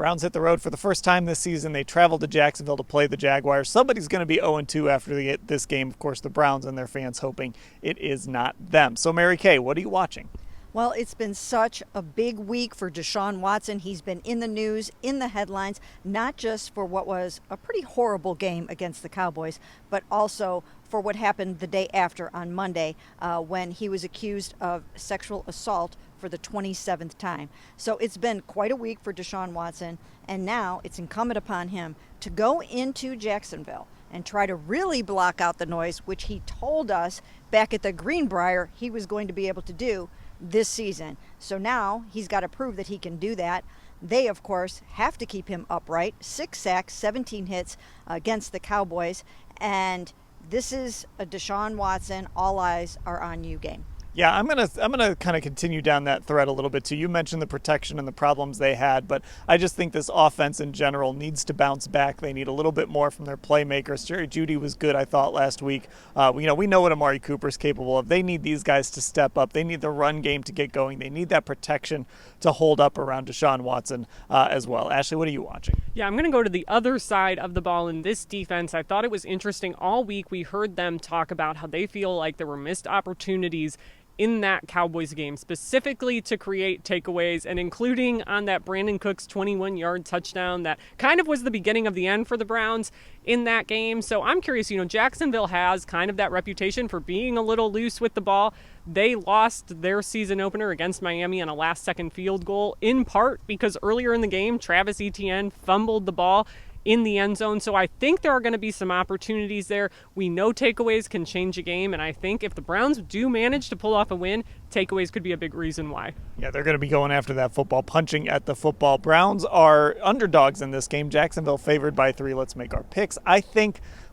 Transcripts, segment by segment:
Browns hit the road for the first time this season. They traveled to Jacksonville to play the Jaguars. Somebody's going to be 0-2 after this game. Of course, the Browns and their fans hoping it is not them. So, Mary Kay, what are you watching? Well, it's been such a big week for Deshaun Watson. He's been in the news, in the headlines, not just for what was a pretty horrible game against the Cowboys, but also for what happened the day after on Monday when he was accused of sexual assault for the 27th time. So it's been quite a week for Deshaun Watson, and now it's incumbent upon him to go into Jacksonville and try to really block out the noise, which he told us back at the Greenbrier he was going to be able to do this season. So now he's got to prove that he can do that. They, of course, have to keep him upright. 6 sacks, 17 hits against the Cowboys. And this is a Deshaun Watson, all eyes are on you game. Yeah, I'm gonna kind of continue down that thread a little bit too. You mentioned the protection and the problems they had, but I just think this offense in general needs to bounce back. They need a little bit more from their playmakers. Jerry Jeudy was good, I thought, last week. We know what Amari Cooper's capable of. They need these guys to step up. They need the run game to get going. They need that protection to hold up around Deshaun Watson as well. Ashley, what are you watching? Yeah, I'm going to go to the other side of the ball in this defense. I thought it was interesting. All week we heard them talk about how they feel like there were missed opportunities in that Cowboys game, specifically to create takeaways, and including on that Brandon Cooks 21-yard touchdown that kind of was the beginning of the end for the Browns in that game. So I'm curious, Jacksonville has kind of that reputation for being a little loose with the ball. They lost their season opener against Miami on a last-second field goal, in part because earlier in the game, Travis Etienne fumbled the ball in the end zone. So I think there are going to be some opportunities there. We know takeaways can change a game, and I think if the Browns do manage to pull off a win, takeaways could be a big reason why. Yeah, they're going to be going after that football, punching at the football. Browns are underdogs in this game. Jacksonville favored by 3. Let's make our picks.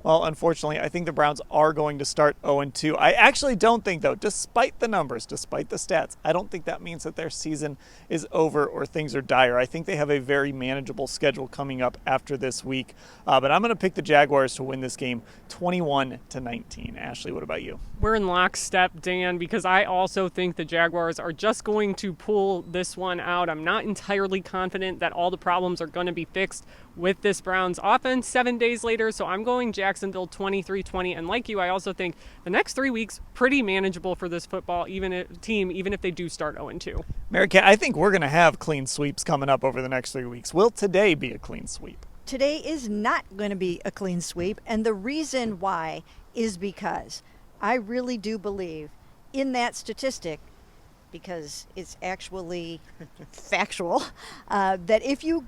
Unfortunately, I think the Browns are going to start 0-2. I actually don't think, though, despite the numbers, despite the stats, I don't think that means that their season is over or things are dire. I think they have a very manageable schedule coming up after this week. But I'm going to pick the Jaguars to win this game 21-19. Ashley, what about you? We're in lockstep, Dan, because I also think the Jaguars are just going to pull this one out. I'm not entirely confident that all the problems are going to be fixed with this Browns offense 7 days later, so I'm going Jacksonville 23-20. And like you, I also think the next 3 weeks pretty manageable for this football team, even if they do start 0-2. Mary Kay, I think we're going to have clean sweeps coming up over the next 3 weeks. Will today be a clean sweep? Today is not going to be a clean sweep, and the reason why is because I really do believe in that statistic, because it's actually factual, that if you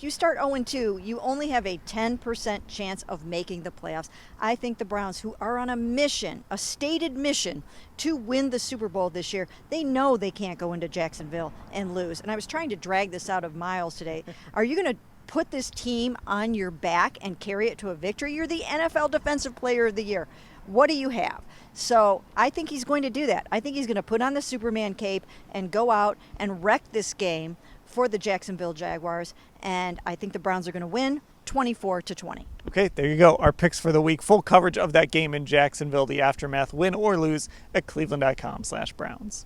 start 0-2, you only have a 10% chance of making the playoffs. I think the Browns, who are on a stated mission to win the Super Bowl this year, they know they can't go into Jacksonville and lose. And I was trying to drag this out of Miles today. Are you going to put this team on your back and carry it to a victory? You're the NFL Defensive Player of the Year. What do you have? So I think he's going to do that. I think he's going to put on the Superman cape and go out and wreck this game for the Jacksonville Jaguars. And I think the Browns are going to win 24-20. Okay, there you go. Our picks for the week. Full coverage of that game in Jacksonville, the aftermath, win or lose, at cleveland.com/Browns.